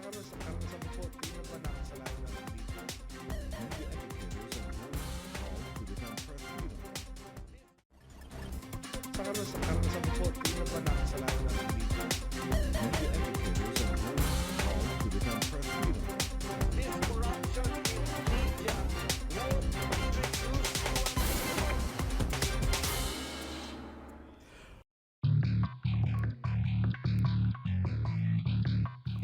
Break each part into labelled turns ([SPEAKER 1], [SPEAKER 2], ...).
[SPEAKER 1] sa bukod, tingnan pa na kasalanan ng video.
[SPEAKER 2] Media educators and journalists call to defend press freedom.
[SPEAKER 1] Sa bukod, tingnan pa na kasalanan ng video.
[SPEAKER 2] Media educators and journalists call to defend press freedom.
[SPEAKER 3] This corruption in media will introduce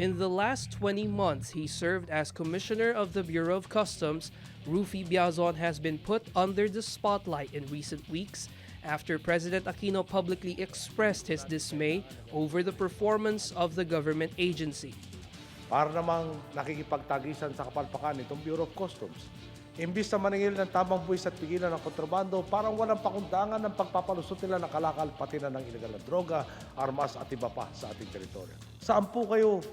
[SPEAKER 4] In the last 20 months he served as Commissioner of the Bureau of Customs, Ruffy Biason has been put under the spotlight in recent weeks after President Aquino publicly expressed his dismay over the performance of the government agency.
[SPEAKER 1] Para namang nakikipagtagisan sa kapalpakan itong Bureau of Customs. Imbis na maningil ng tamang buwis at pigilan ng kontrabando, parang walang pakundangan ng pagpapalusot nila ng kalakal pati na ng ilegal na droga, armas at iba pa sa ating teritoryo. Saan po kayo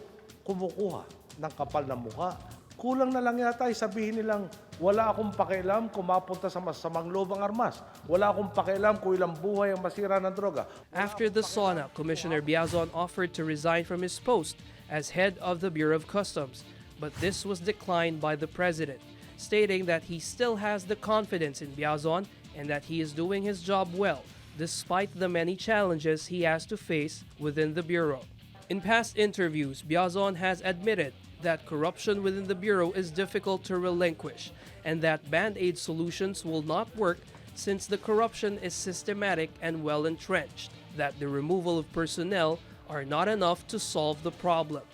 [SPEAKER 1] kumukuha ng kapal na mukha? Kulang na lang yata sabihin nilang wala akong pakialam kung mapunta sa masamang loob ang armas. Wala akong pakialam kung ilang buhay ang masira ng droga.
[SPEAKER 4] After the sauna, Commissioner Biason offered to resign from his post as head of the Bureau of Customs, but this was declined by the President, stating that he still has the confidence in Biason and that he is doing his job well, despite the many challenges he has to face within the Bureau. In past interviews, Biason has admitted that corruption within the Bureau is difficult to relinquish and that Band-Aid solutions will not work since the corruption is systematic and well entrenched, that the removal of personnel are not enough to solve the problem.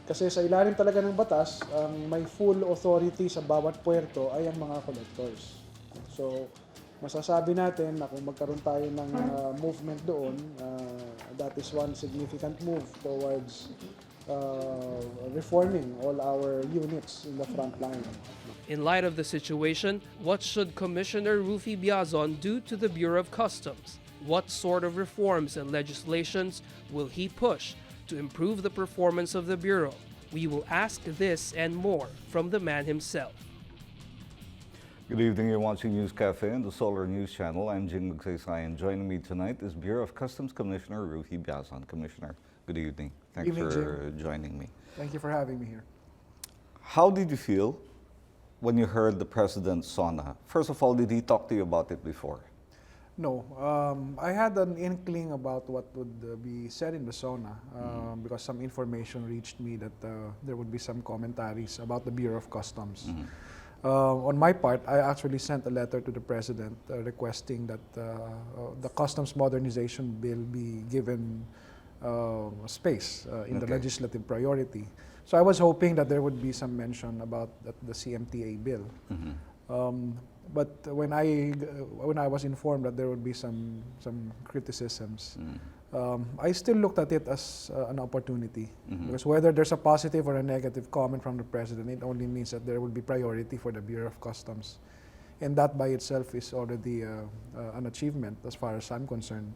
[SPEAKER 5] Kasi sa ilalim talaga ng batas, ang may full authority sa bawat puerto ay ang mga collectors. So, masasabi natin na kung magkaroon tayo ng movement doon, that is one significant move towards reforming all our units in the front line.
[SPEAKER 4] In light of the situation, what should Commissioner Ruffy Biason do to the Bureau of Customs? What sort of reforms and legislations will he push to improve the performance of the Bureau? We will ask this and more from the man himself.
[SPEAKER 2] Good evening, you're watching News Cafe on the Solar News Channel. I'm Jing Magsaysay, and joining me tonight is Bureau of Customs Commissioner Ruffy Biason. Commissioner, good evening. Thanks
[SPEAKER 5] Evening,
[SPEAKER 2] for joining me.
[SPEAKER 5] Thank you for having me here.
[SPEAKER 2] How did you feel when you heard the President's sauna? First of all, did he talk to you about it before?
[SPEAKER 5] No, I had an inkling about what would be said in the sauna because some information reached me that there would be some commentaries about the Bureau of Customs. On my part, I actually sent a letter to the President requesting that the customs modernization bill be given space in the legislative priority. So I was hoping that there would be some mention about the CMTA bill. But when I was informed that there would be some criticisms, I still looked at it as an opportunity. Because whether there's a positive or a negative comment from the President, it only means that there will be priority for the Bureau of Customs. And that by itself is already an achievement as far as I'm concerned.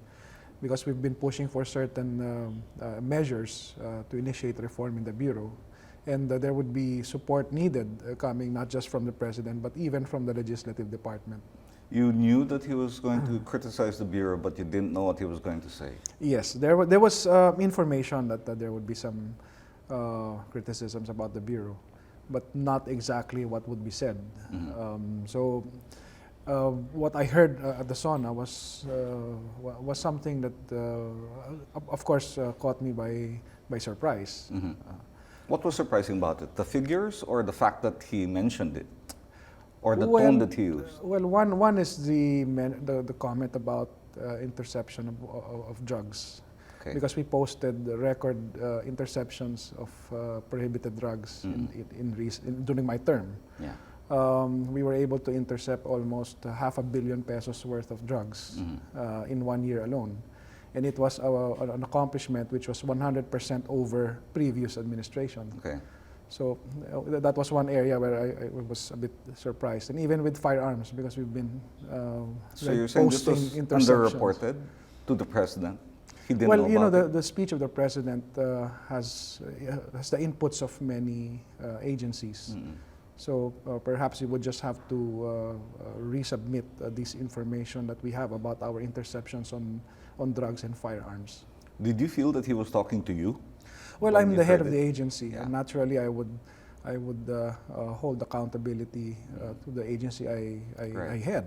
[SPEAKER 5] Because we've been pushing for certain measures to initiate reform in the Bureau. And there would be support needed coming not just from the President, but even from the Legislative Department.
[SPEAKER 2] You knew that he was going to criticize the Bureau, but you didn't know what he was going to say.
[SPEAKER 5] Yes, there was information that there would be some criticisms about the Bureau, but not exactly what would be said. So what I heard at the sauna was something that, of course, caught me by surprise.
[SPEAKER 2] What was surprising about it? The figures or the fact that he mentioned it? Or the tone that he used?
[SPEAKER 5] Well, one is the comment about interception of drugs.
[SPEAKER 2] Okay.
[SPEAKER 5] Because we posted the record interceptions of prohibited drugs during my term.
[SPEAKER 2] Yeah.
[SPEAKER 5] We were able to intercept almost $500 million pesos worth of drugs in 1 year alone. And it was an accomplishment which was 100% over previous administration.
[SPEAKER 2] Okay.
[SPEAKER 5] So that was one area where I was a bit surprised. And even with firearms, because we've been
[SPEAKER 2] So you're saying this was underreported to the President? He didn't know about it?
[SPEAKER 5] The speech of the President has the inputs of many agencies. So perhaps we would just have to resubmit this information that we have about our interceptions on drugs and firearms.
[SPEAKER 2] Did you feel that he was talking to you?
[SPEAKER 5] Well,
[SPEAKER 2] when
[SPEAKER 5] I'm
[SPEAKER 2] you
[SPEAKER 5] the head
[SPEAKER 2] heard
[SPEAKER 5] of
[SPEAKER 2] it?
[SPEAKER 5] the agency,
[SPEAKER 2] Yeah.
[SPEAKER 5] and naturally, I would hold accountability to the agency I
[SPEAKER 2] Right.
[SPEAKER 5] head.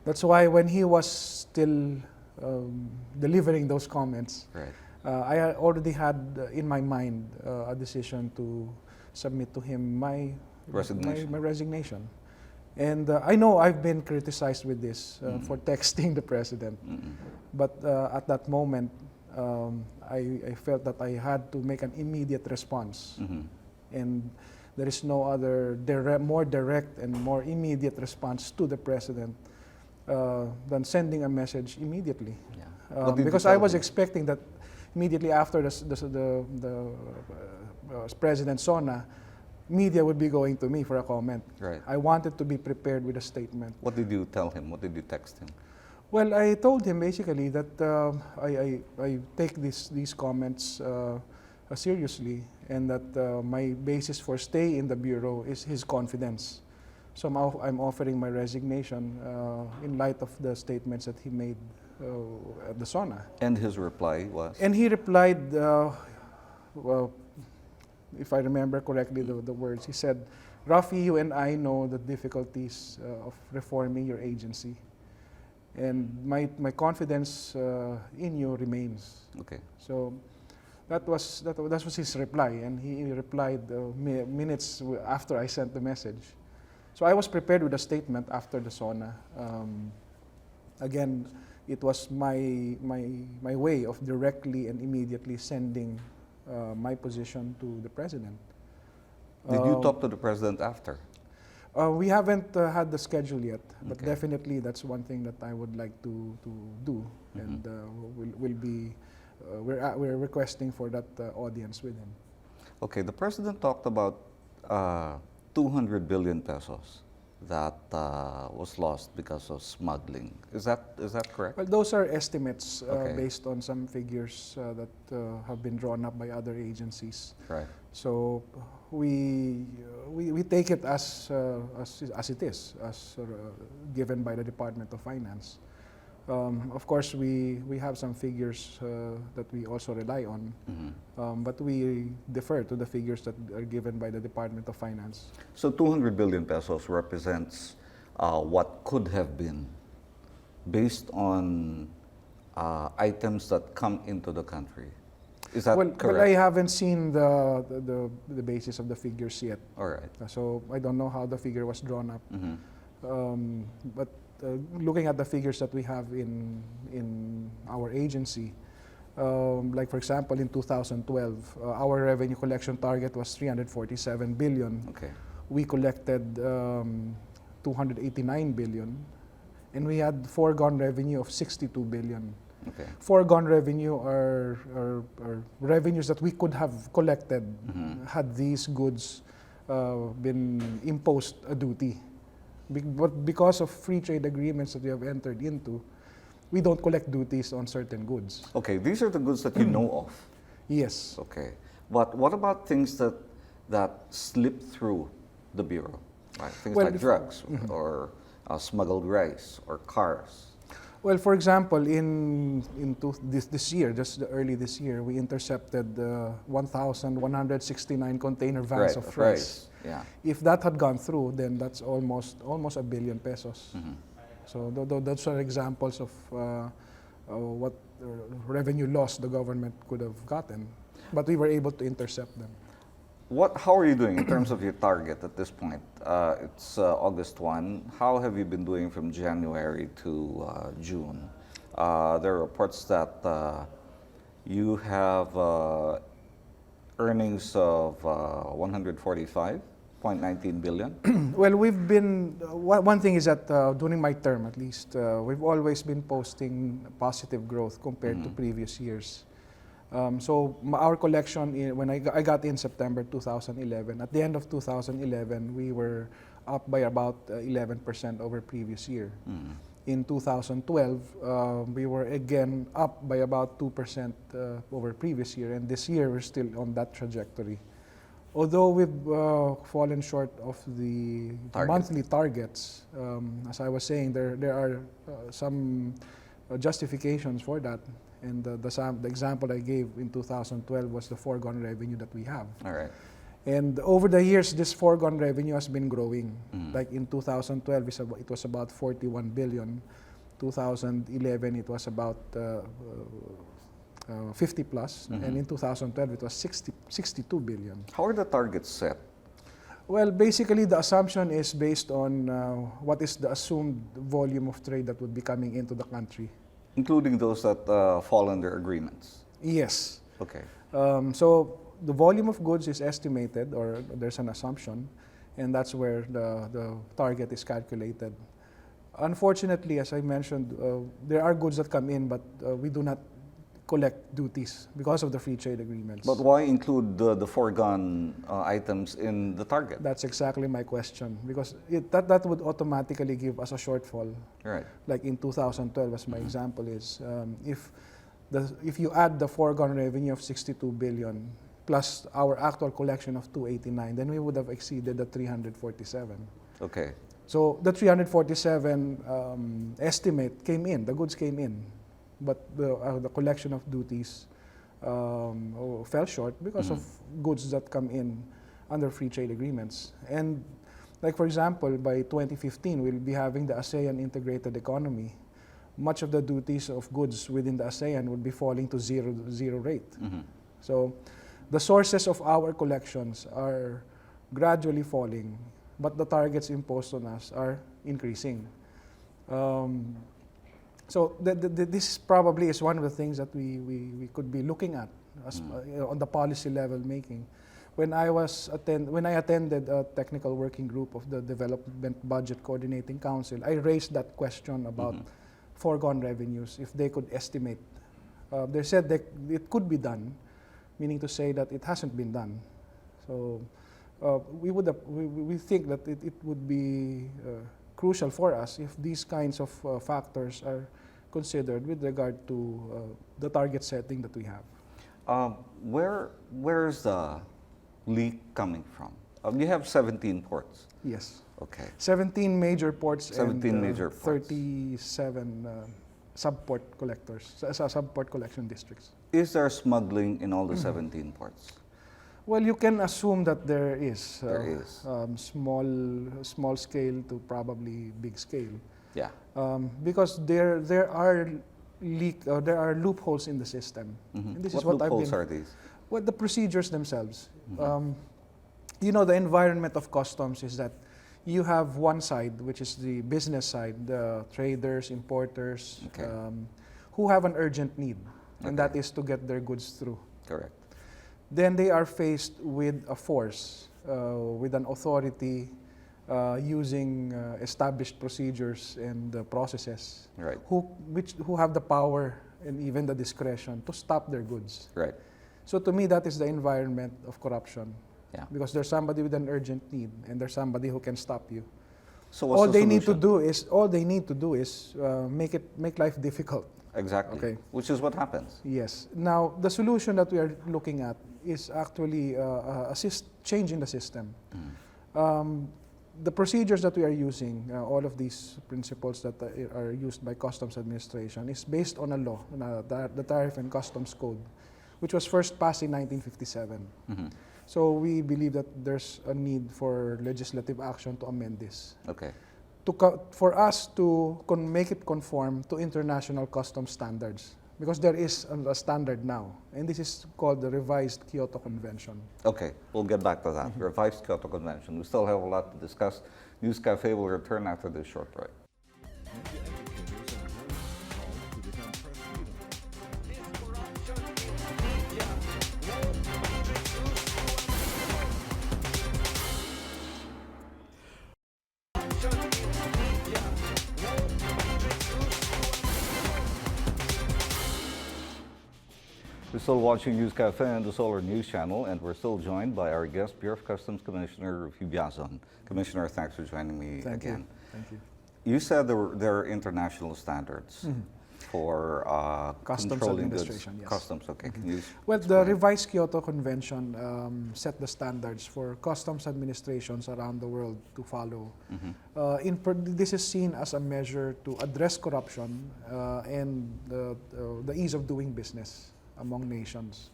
[SPEAKER 5] That's why when he was still delivering those comments,
[SPEAKER 2] Right.
[SPEAKER 5] I already had in my mind a decision to submit to him my
[SPEAKER 2] Resignation.
[SPEAKER 5] my resignation. And I know I've been criticized with this for texting the president, but at that moment, I felt that I had to make an immediate response. And there is no other more direct and more immediate response to the president than sending a message immediately.
[SPEAKER 2] Yeah. What did you
[SPEAKER 5] Because
[SPEAKER 2] tell
[SPEAKER 5] I was
[SPEAKER 2] him?
[SPEAKER 5] expecting that immediately after the President Sona, media would be going to me for a comment.
[SPEAKER 2] Right.
[SPEAKER 5] I wanted to be prepared with a statement.
[SPEAKER 2] What did you tell him? What did you text him?
[SPEAKER 5] Well, I told him basically that I take these comments seriously, and that my basis for stay in the Bureau is his confidence. So I'm offering my resignation in light of the statements that he made at the SONA.
[SPEAKER 2] And his reply was?
[SPEAKER 5] And he replied, well, if I remember correctly the words, he said, "Ruffy, you and I know the difficulties of reforming your agency. And my confidence in you remains."
[SPEAKER 2] Okay.
[SPEAKER 5] So that was his reply, and he replied minutes after I sent the message. So I was prepared with a statement after the SONA. Again, it was my way of directly and immediately sending my position to the president.
[SPEAKER 2] Did you talk to the president after?
[SPEAKER 5] We haven't had the schedule yet, but
[SPEAKER 2] Okay.
[SPEAKER 5] definitely that's one thing that I would like to do, and we'll be we're requesting for that audience with him.
[SPEAKER 2] Okay, the president talked about 200 billion pesos that was lost because of smuggling. Is that correct?
[SPEAKER 5] Well, those are estimates
[SPEAKER 2] Okay.
[SPEAKER 5] based on some figures that have been drawn up by other agencies.
[SPEAKER 2] Right.
[SPEAKER 5] So we take it as it is, as given by the Department of Finance. Of course, we have some figures that we also rely on, but we defer to the figures that are given by the Department of Finance.
[SPEAKER 2] So 200 billion pesos represents what could have been based on items that come into the country. Is that
[SPEAKER 5] Well,
[SPEAKER 2] correct?
[SPEAKER 5] I haven't seen the basis of the figures yet,
[SPEAKER 2] All right.
[SPEAKER 5] so I don't know how the figure was drawn up.
[SPEAKER 2] Mhm.
[SPEAKER 5] But looking at the figures that we have in our agency, like for example, in 2012, our revenue collection target was 347 billion.
[SPEAKER 2] Okay.
[SPEAKER 5] We collected 289 billion, and we had foregone revenue of 62 billion.
[SPEAKER 2] Okay.
[SPEAKER 5] Foregone revenue are revenues that we could have collected had these goods been imposed a duty. But because of free trade agreements that we have entered into, we don't collect duties on certain goods.
[SPEAKER 2] Okay, these are the goods that you know of.
[SPEAKER 5] Yes.
[SPEAKER 2] Okay. But what about things that slip through the bureau? Right? Things
[SPEAKER 5] Well,
[SPEAKER 2] like
[SPEAKER 5] if-
[SPEAKER 2] drugs or smuggled rice or cars.
[SPEAKER 5] Well, for example, this year, just early this year, we intercepted 1,169 container vans
[SPEAKER 2] Right,
[SPEAKER 5] of rice.
[SPEAKER 2] Yeah.
[SPEAKER 5] If that had gone through, then that's almost a billion pesos. So those are examples of what revenue loss the government could have gotten, but we were able to intercept them.
[SPEAKER 2] How are you doing in terms of your target at this point? It's August 1. How have you been doing from January to June? There are reports that you have earnings of 145.19 billion.
[SPEAKER 5] Well, we've been, one thing is that during my term at least, we've always been posting positive growth compared to previous years. So our collection, when I got in September 2011, at the end of 2011, we were up by about 11% over previous year. In 2012, we were again up by about 2% over previous year, and this year we're still on that trajectory. Although we've fallen short of the
[SPEAKER 2] Target.
[SPEAKER 5] monthly targets, as I was saying, there are some justifications for that. And the example I gave in 2012 was the foregone revenue that we have.
[SPEAKER 2] All right.
[SPEAKER 5] And over the years, this foregone revenue has been growing. Like in 2012, it was about 41 billion. 2011, it was about 50 plus. And in 2012, it was 62 billion.
[SPEAKER 2] How are the targets set?
[SPEAKER 5] Well, basically, the assumption is based on what is the assumed volume of trade that would be coming into the country.
[SPEAKER 2] Including those that fall under agreements?
[SPEAKER 5] Yes.
[SPEAKER 2] Okay.
[SPEAKER 5] So the volume of goods is estimated, or there's an assumption, and that's where the target is calculated. Unfortunately, as I mentioned, there are goods that come in, but we do not collect duties because of the free trade agreements.
[SPEAKER 2] But why include the foregone items in the target?
[SPEAKER 5] That's exactly my question, because that would automatically give us a shortfall.
[SPEAKER 2] Right.
[SPEAKER 5] Like in 2012, as my example is, if you add the foregone revenue of 62 billion plus our actual collection of 289, then we would have exceeded the 347.
[SPEAKER 2] Okay.
[SPEAKER 5] So the 347 estimate came in, the goods came in, but the collection of duties fell short because of goods that come in under free trade agreements. And like for example, by 2015, we'll be having the ASEAN integrated economy. Much of the duties of goods within the ASEAN would be falling to zero rate. So the sources of our collections are gradually falling, but the targets imposed on us are increasing. So this probably is one of the things that we could be looking at as, on the policy level making. When I attended a technical working group of the Development Budget Coordinating Council, I raised that question about foregone revenues, if they could estimate. They said that it could be done, meaning to say that it hasn't been done. So we think that it would be crucial for us if these kinds of factors are considered with regard to the target setting that we have.
[SPEAKER 2] Where's the leak coming from? You have 17 ports.
[SPEAKER 5] Yes.
[SPEAKER 2] Okay.
[SPEAKER 5] 17 major ports
[SPEAKER 2] 17
[SPEAKER 5] and
[SPEAKER 2] major ports.
[SPEAKER 5] 37 sub-port collectors, sub-port collection districts.
[SPEAKER 2] Is there smuggling in all the 17 ports?
[SPEAKER 5] Well, you can assume that there is.
[SPEAKER 2] There is.
[SPEAKER 5] Small scale to probably big scale.
[SPEAKER 2] Yeah.
[SPEAKER 5] Because there are loopholes in the system. And this
[SPEAKER 2] What
[SPEAKER 5] is what
[SPEAKER 2] loopholes are these?
[SPEAKER 5] Well, the procedures themselves. The environment of customs is that you have one side, which is the business side, the traders, importers,
[SPEAKER 2] Okay.
[SPEAKER 5] who have an urgent need, and
[SPEAKER 2] Okay.
[SPEAKER 5] that is to get their goods through.
[SPEAKER 2] Correct.
[SPEAKER 5] Then they are faced with a force, with an authority using established procedures and processes,
[SPEAKER 2] Right.
[SPEAKER 5] who have the power and even the discretion to stop their goods.
[SPEAKER 2] Right.
[SPEAKER 5] So to me, that is the environment of corruption.
[SPEAKER 2] Yeah.
[SPEAKER 5] Because there's somebody with an urgent need, and there's somebody who can stop you.
[SPEAKER 2] So what's
[SPEAKER 5] All
[SPEAKER 2] the
[SPEAKER 5] they need to
[SPEAKER 2] solution?
[SPEAKER 5] do is make life difficult.
[SPEAKER 2] Exactly.
[SPEAKER 5] Okay.
[SPEAKER 2] Which is what happens.
[SPEAKER 5] Yes. Now the solution that we are looking at is actually change in the system. The procedures that we are using, all of these principles that are used by Customs Administration, is based on a law, the Tariff and Customs Code, which was first passed in 1957. So we believe that there's a need for legislative action to amend this.
[SPEAKER 2] Okay.
[SPEAKER 5] For us to make it conform to international customs standards, because there is a standard now, and this is called the Revised Kyoto Convention.
[SPEAKER 2] Okay, we'll get back to that. Revised Kyoto Convention. We still have a lot to discuss. News Cafe will return after this short break. We're still watching News Cafe and the Solar News Channel, and we're still joined by our guest, Bureau of Customs Commissioner Ruffy Biason. Commissioner, thanks for joining me again.
[SPEAKER 5] Thank you.
[SPEAKER 2] You said there are international standards. for
[SPEAKER 5] Customs
[SPEAKER 2] controlling goods?
[SPEAKER 5] administration, yes.
[SPEAKER 2] Customs, okay. Can you
[SPEAKER 5] Well, the
[SPEAKER 2] explain?
[SPEAKER 5] revised Kyoto Convention set the standards for customs administrations around the world to follow. This is seen as a measure to address corruption and the ease of doing business among nations.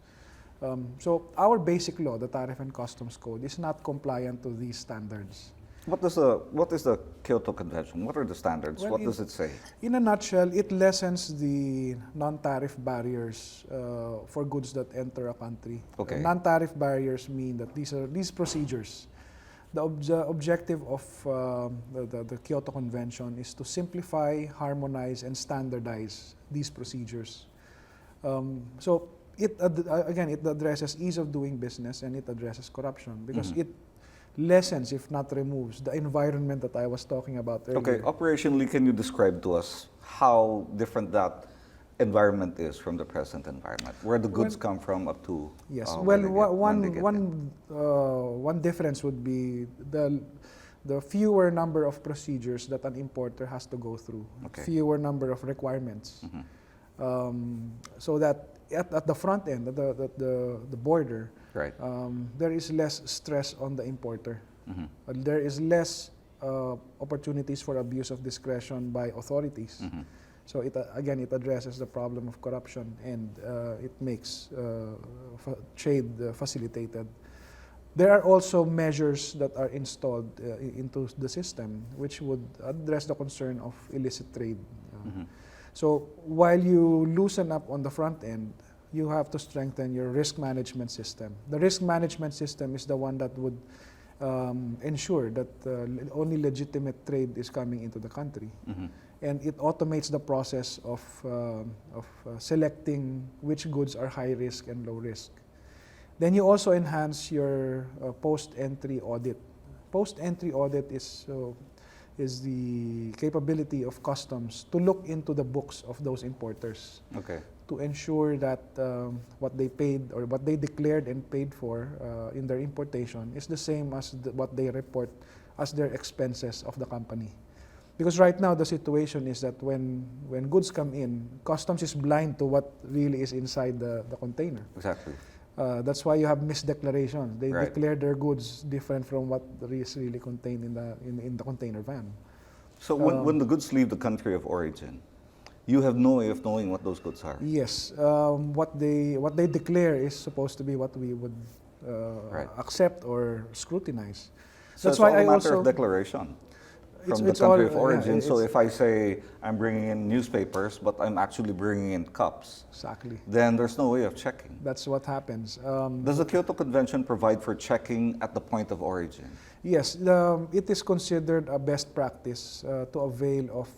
[SPEAKER 5] So our basic law, the Tariff and Customs Code, is not compliant to these standards.
[SPEAKER 2] What is the Kyoto Convention? What are the standards?
[SPEAKER 5] Well,
[SPEAKER 2] What does it say?
[SPEAKER 5] In a nutshell, it lessens the non-tariff barriers for goods that enter a country.
[SPEAKER 2] Okay.
[SPEAKER 5] Non-tariff barriers mean that these procedures. The objective of the Kyoto Convention is to simplify, harmonize, and standardize these procedures. So it addresses ease of doing business and it addresses corruption because it lessens, if not removes, the environment that I was talking about earlier.
[SPEAKER 2] Okay, operationally, can you describe to us how different that environment is from the present environment, where the goods come from up to
[SPEAKER 5] Yes.
[SPEAKER 2] where
[SPEAKER 5] Well,
[SPEAKER 2] they get there?
[SPEAKER 5] one difference would be the fewer number of procedures that an importer has to go through,
[SPEAKER 2] Okay.
[SPEAKER 5] fewer number of requirements, so that at the front end, the border,
[SPEAKER 2] Right.
[SPEAKER 5] there is less stress on the importer. There is less opportunities for abuse of discretion by authorities. So it addresses the problem of corruption and it makes trade facilitated. There are also measures that are installed into the system which would address the concern of illicit trade. So while you loosen up on the front end, you have to strengthen your risk management system. The risk management system is the one that would ensure that only legitimate trade is coming into the country. And it automates the process of selecting which goods are high risk and low risk. Then you also enhance your post-entry audit. Post-entry audit is the capability of customs to look into the books of those importers
[SPEAKER 2] Okay.
[SPEAKER 5] to ensure that what they paid or what they declared and paid for in their importation is the same as what they report as their expenses of the company. Because right now the situation is that when goods come in, customs is blind to what really is inside the container.
[SPEAKER 2] Exactly.
[SPEAKER 5] That's why you have misdeclarations. They
[SPEAKER 2] Right.
[SPEAKER 5] declare their goods different from what is really contained in the container van.
[SPEAKER 2] So when the goods leave the country of origin, you have no way of knowing what those goods are.
[SPEAKER 5] Yes, what they declare is supposed to be what we would
[SPEAKER 2] Right.
[SPEAKER 5] accept or scrutinize.
[SPEAKER 2] So
[SPEAKER 5] That's
[SPEAKER 2] it's all
[SPEAKER 5] why
[SPEAKER 2] a
[SPEAKER 5] I
[SPEAKER 2] matter
[SPEAKER 5] also
[SPEAKER 2] of declaration from the
[SPEAKER 5] it's
[SPEAKER 2] country
[SPEAKER 5] all-
[SPEAKER 2] of origin.
[SPEAKER 5] yeah,
[SPEAKER 2] So
[SPEAKER 5] it's-
[SPEAKER 2] if I say I'm bringing in newspapers, but I'm actually bringing in cups,
[SPEAKER 5] exactly.
[SPEAKER 2] then there's no way of checking.
[SPEAKER 5] That's what happens.
[SPEAKER 2] Does the Kyoto Convention provide for checking at the point of origin?
[SPEAKER 5] Yes, it is considered a best practice to avail of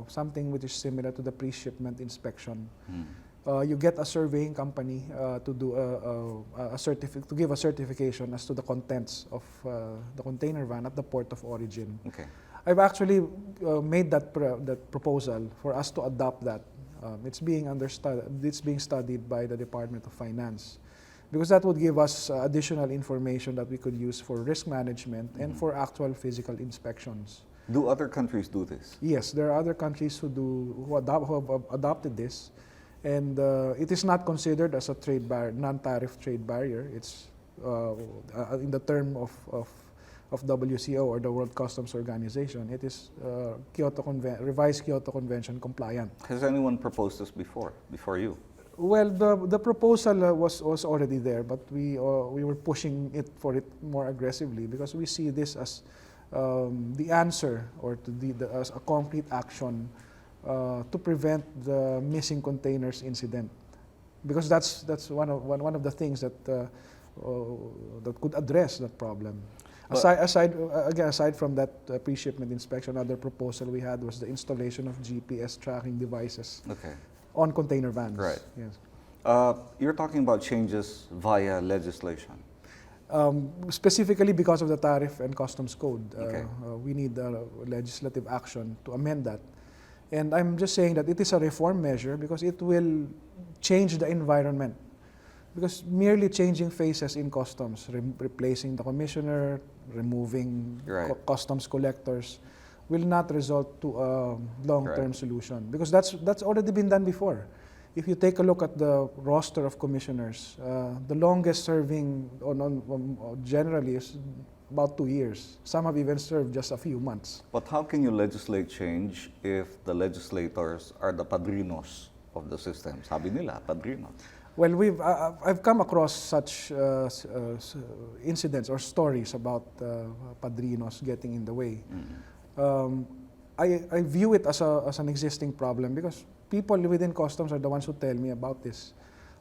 [SPEAKER 5] something which is similar to the pre-shipment inspection. You get a surveying company to do to give a certification as to the contents of the container van at the port of origin.
[SPEAKER 2] Okay.
[SPEAKER 5] I've actually made that proposal for us to adopt that. It's being studied by the Department of Finance, because that would give us additional information that we could use for risk management and for actual physical inspections.
[SPEAKER 2] Do other countries do this?
[SPEAKER 5] Yes, there are other countries who have adopted this, and it is not considered as a non-tariff trade barrier. It's in the term of WCO or the World Customs Organization. It is revised Kyoto Convention compliant.
[SPEAKER 2] Has anyone proposed this before you?
[SPEAKER 5] Well, the proposal was already there, but we were pushing for it more aggressively because we see this as the answer or as a concrete action to prevent the missing containers incident, because that's one of the things that could address that problem. Aside from that pre-shipment inspection, another proposal we had was the installation of GPS tracking devices
[SPEAKER 2] Okay.
[SPEAKER 5] on container vans.
[SPEAKER 2] Right.
[SPEAKER 5] Yes.
[SPEAKER 2] You're talking about changes via legislation.
[SPEAKER 5] Specifically because of the Tariff and Customs Code,
[SPEAKER 2] Okay.
[SPEAKER 5] we need legislative action to amend that. And I'm just saying that it is a reform measure because it will change the environment. Because merely changing faces in customs, replacing the commissioner, removing
[SPEAKER 2] Right.
[SPEAKER 5] customs collectors, will not result to a long-term solution, because that's already been done before. If you take a look at the roster of commissioners, the longest serving generally is about 2 years. Some have even served just a few months.
[SPEAKER 2] But how can you legislate change if the legislators are the padrinos of the system? Sabi nila, padrino.
[SPEAKER 5] Well, I've come across such incidents or stories about padrinos getting in the way. I view it as an existing problem because people within customs are the ones who tell me about this.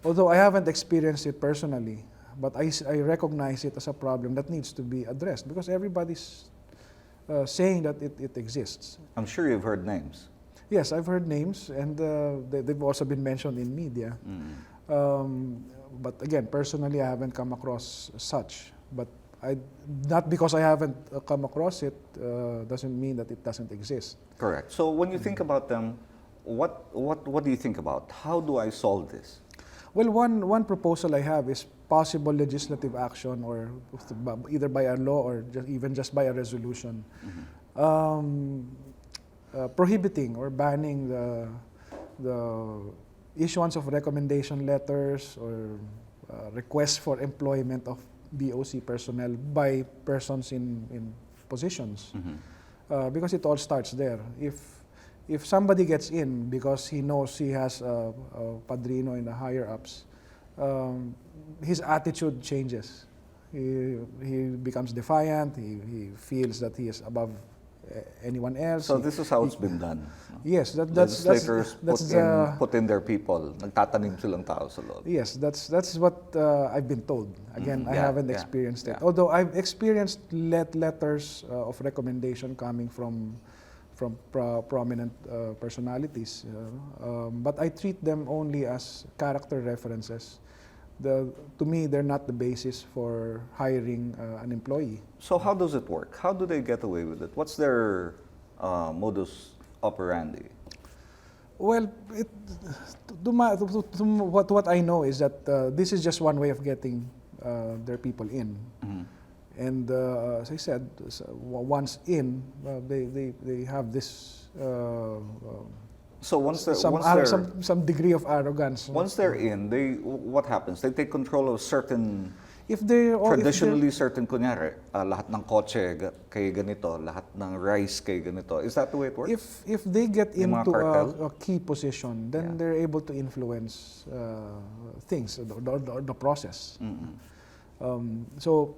[SPEAKER 5] Although I haven't experienced it personally, but I recognize it as a problem that needs to be addressed because everybody's saying that it exists.
[SPEAKER 2] I'm sure you've heard names.
[SPEAKER 5] Yes, I've heard names, and they've also been mentioned in media. But again, personally, I haven't come across such. But not because I haven't come across it doesn't mean that it doesn't exist.
[SPEAKER 2] Correct. So when you think about them, what do you think about? How do I solve this?
[SPEAKER 5] Well, one proposal I have is possible legislative action, or either by a law or even just by a resolution, prohibiting or banning the issuance of recommendation letters or requests for employment of BOC personnel by persons in positions, because it all starts there. If somebody gets in because he knows he has a padrino in the higher ups, his attitude changes. He becomes defiant. He feels that he is above anyone else.
[SPEAKER 2] So this is how it's been done.
[SPEAKER 5] Yes,
[SPEAKER 2] Legislators
[SPEAKER 5] that's
[SPEAKER 2] put in their people. Nagtatanim silang tao sa loob.
[SPEAKER 5] Yes, that's what I've been told. Again, I haven't experienced it. Although I've experienced letters of recommendation coming from prominent personalities, but I treat them only as character references. To me, they're not the basis for hiring an employee.
[SPEAKER 2] So how does it work? How do they get away with it? What's their modus operandi?
[SPEAKER 5] Well, what I know is that this is just one way of getting their people in. And as I said, once in, they have this
[SPEAKER 2] So once they're
[SPEAKER 5] some degree of arrogance.
[SPEAKER 2] once they're in, what happens? They take control of certain
[SPEAKER 5] If they
[SPEAKER 2] traditionally certain kunyari, lahat ng kotse kay ganito, lahat ng rice kay ganito. Is that the way it works?
[SPEAKER 5] if they get
[SPEAKER 2] Yung mga
[SPEAKER 5] into
[SPEAKER 2] cartel?
[SPEAKER 5] a key position, then they're able to influence things, the process. So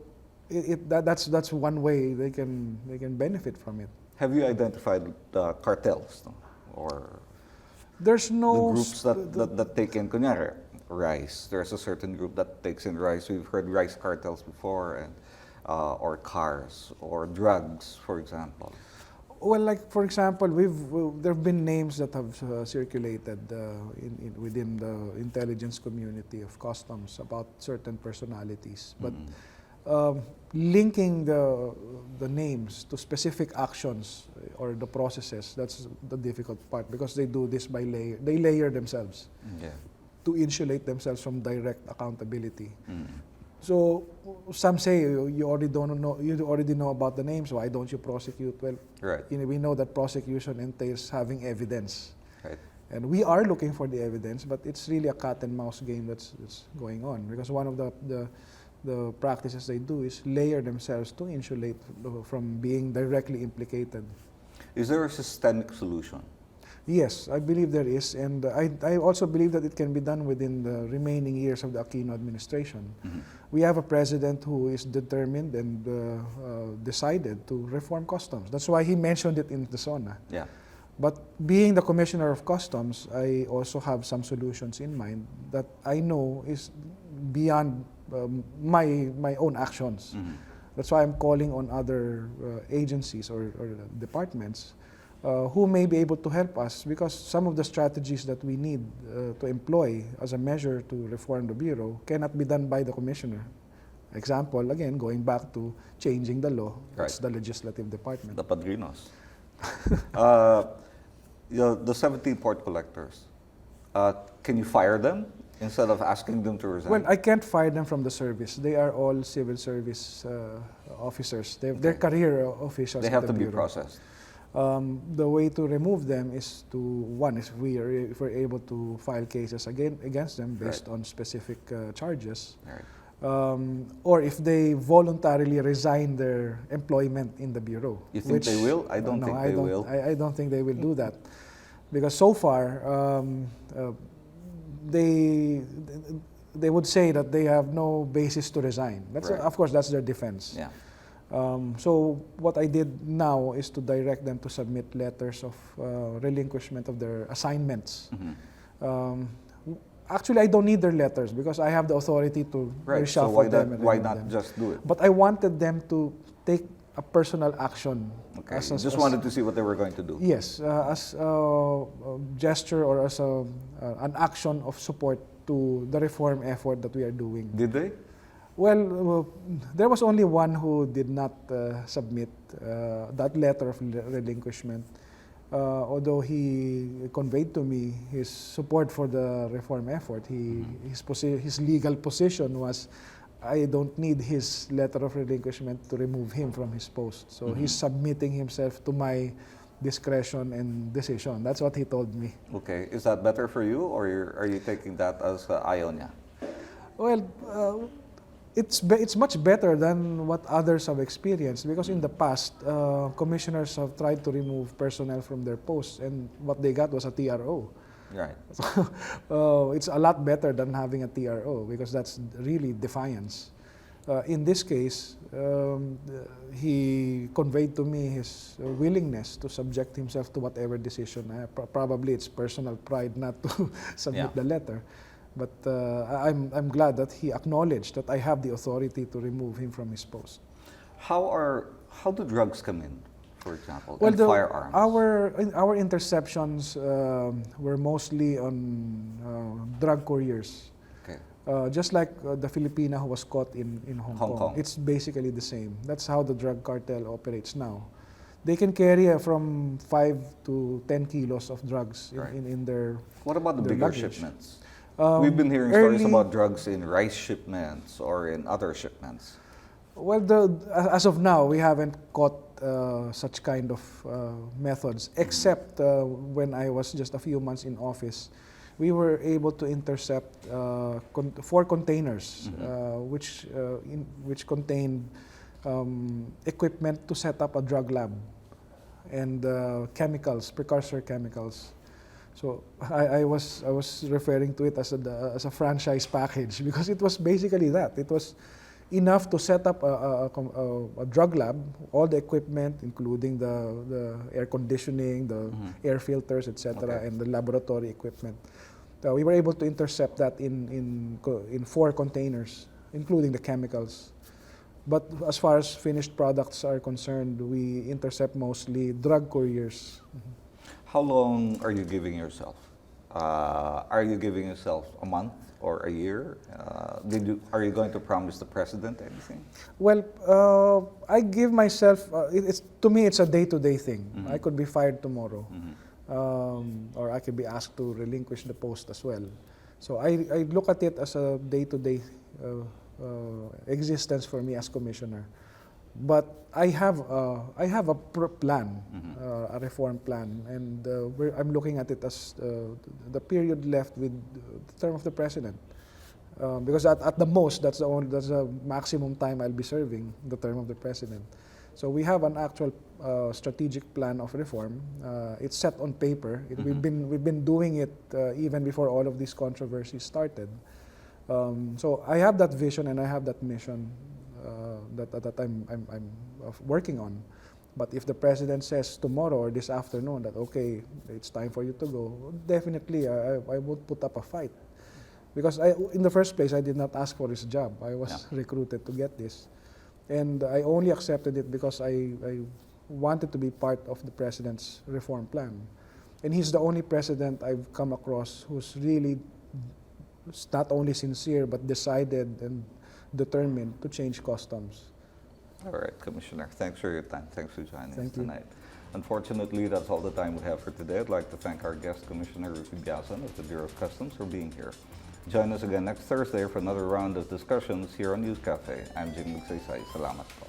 [SPEAKER 5] that's one way they can benefit from it.
[SPEAKER 2] Have you identified the cartels, no? Or
[SPEAKER 5] There's
[SPEAKER 2] the
[SPEAKER 5] no
[SPEAKER 2] groups that take in kunyari, rice? There's a certain group that takes in rice. We've heard rice cartels before, and or cars or drugs, for example.
[SPEAKER 5] Well, like for example, there have been names that have circulated within the intelligence community of customs about certain personalities, but linking the names to specific actions or the processes, that's the difficult part, because they do this by they layer themselves to insulate themselves from direct accountability. So some say you already know about the names. Why don't you prosecute? Well,
[SPEAKER 2] Right.
[SPEAKER 5] we know that prosecution entails having evidence,
[SPEAKER 2] Right.
[SPEAKER 5] and we are looking for the evidence. But it's really a cat and mouse game that's going on, because one of the practices they do is layer themselves to insulate from being directly implicated.
[SPEAKER 2] Is there a systemic solution?
[SPEAKER 5] Yes, I believe there is, and I also believe that it can be done within the remaining years of the Aquino administration. We have a president who is determined and decided to reform customs. That's why he mentioned it in the SONA.
[SPEAKER 2] Yeah.
[SPEAKER 5] But being the commissioner of customs, I also have some solutions in mind that I know is beyond my own actions. That's why I'm calling on other agencies or departments who may be able to help us, because some of the strategies that we need to employ as a measure to reform the Bureau cannot be done by the commissioner. Example, again, going back to changing the law, that's the legislative department.
[SPEAKER 2] The padrinos. The 17 port collectors, can you fire them instead of asking them to resign?
[SPEAKER 5] Well, I can't fire them from the service. They are all civil service officers. They're career officials.
[SPEAKER 2] They
[SPEAKER 5] at
[SPEAKER 2] have
[SPEAKER 5] the
[SPEAKER 2] to be
[SPEAKER 5] Bureau.
[SPEAKER 2] processed.
[SPEAKER 5] The way to remove them is to, one, if we're able to file cases against them based on specific charges, or if they voluntarily resign their employment in the Bureau.
[SPEAKER 2] You think they will? I don't think they will.
[SPEAKER 5] I don't think they will do that. Because so far, they would say that they have no basis to resign. That's
[SPEAKER 2] Right.
[SPEAKER 5] of course, that's their defense.
[SPEAKER 2] Yeah.
[SPEAKER 5] So what I did now is to direct them to submit letters of relinquishment of their assignments. Actually, I don't need their letters because I have the authority to
[SPEAKER 2] Right. So
[SPEAKER 5] reshuffle them. And
[SPEAKER 2] why
[SPEAKER 5] remove
[SPEAKER 2] not
[SPEAKER 5] them.
[SPEAKER 2] just do it?
[SPEAKER 5] But I wanted them to take a personal action.
[SPEAKER 2] Okay. Just wanted to see what they were going to do.
[SPEAKER 5] Yes, as a gesture or as an action of support to the reform effort that we are doing.
[SPEAKER 2] Did they?
[SPEAKER 5] Well, there was only one who did not submit that letter of relinquishment, although he conveyed to me his support for the reform effort. His legal position was, I don't need his letter of relinquishment to remove him from his post. So he's submitting himself to my discretion and decision. That's what he told me.
[SPEAKER 2] Okay. Is that better for you, or are you taking that as ayaw niya?
[SPEAKER 5] Well, it's much better than what others have experienced because in the past, commissioners have tried to remove personnel from their posts and what they got was a TRO.
[SPEAKER 2] Right.
[SPEAKER 5] So it's a lot better than having a TRO because that's really defiance. In this case, he conveyed to me his willingness to subject himself to whatever decision. Probably it's personal pride not to submit the letter. But I'm glad that he acknowledged that I have the authority to remove him from his post.
[SPEAKER 2] How do drugs come in, for example,
[SPEAKER 5] Well,
[SPEAKER 2] and firearms?
[SPEAKER 5] our interceptions were mostly on drug couriers.
[SPEAKER 2] Okay.
[SPEAKER 5] Just like the Filipina who was caught in Hong Kong. It's basically the same. That's how the drug cartel operates now. They can carry from 5 to 10 kilos of drugs in their
[SPEAKER 2] What about the
[SPEAKER 5] their
[SPEAKER 2] bigger
[SPEAKER 5] luggage.
[SPEAKER 2] shipments? We've been hearing stories
[SPEAKER 5] early-
[SPEAKER 2] about drugs in rice shipments or in other shipments.
[SPEAKER 5] Well, as of now, we haven't caught such kind of methods, except when I was just a few months in office. We were able to intercept 4 containers, which contained equipment to set up a drug lab and chemicals, precursor chemicals. So I was referring to it as a franchise package because it was basically that. It was enough to set up a drug lab, all the equipment, including the air conditioning, the air filters, etc., and the laboratory equipment. We were able to intercept that in 4 containers, including the chemicals. But as far as finished products are concerned, we intercept mostly drug couriers.
[SPEAKER 2] How long are you giving yourself? Are you giving yourself a month or a year? Are you going to promise the president anything?
[SPEAKER 5] Well, I give myself, to me, it's a day-to-day thing. I could be fired tomorrow, or I could be asked to relinquish the post as well. So I look at it as a day-to-day existence for me as commissioner. But I have a plan, a reform plan, and I'm looking at it as the period left with the term of the president. Because at the most, that's the maximum time I'll be serving, the term of the president. So we have an actual strategic plan of reform. It's set on paper. We've been doing it even before all of these controversies started. So I have that vision and I have that mission that I'm working on. But if the president says tomorrow or this afternoon that okay, it's time for you to go, definitely I would put up a fight. Because in the first place, I did not ask for this job. I was recruited to get this. And I only accepted it because I wanted to be part of the president's reform plan. And he's the only president I've come across who's really not only sincere but decided and determined to change customs.
[SPEAKER 2] All right, Commissioner. Thanks for your time. Thanks for joining us
[SPEAKER 5] Thank you.
[SPEAKER 2] tonight. Unfortunately, that's all the time we have for today. I'd like to thank our guest, Commissioner Ruffy Biason of the Bureau of Customs, for being here. Join us again next Thursday for another round of discussions here on News Cafe. I'm Jing Magsaysay. Salamat po.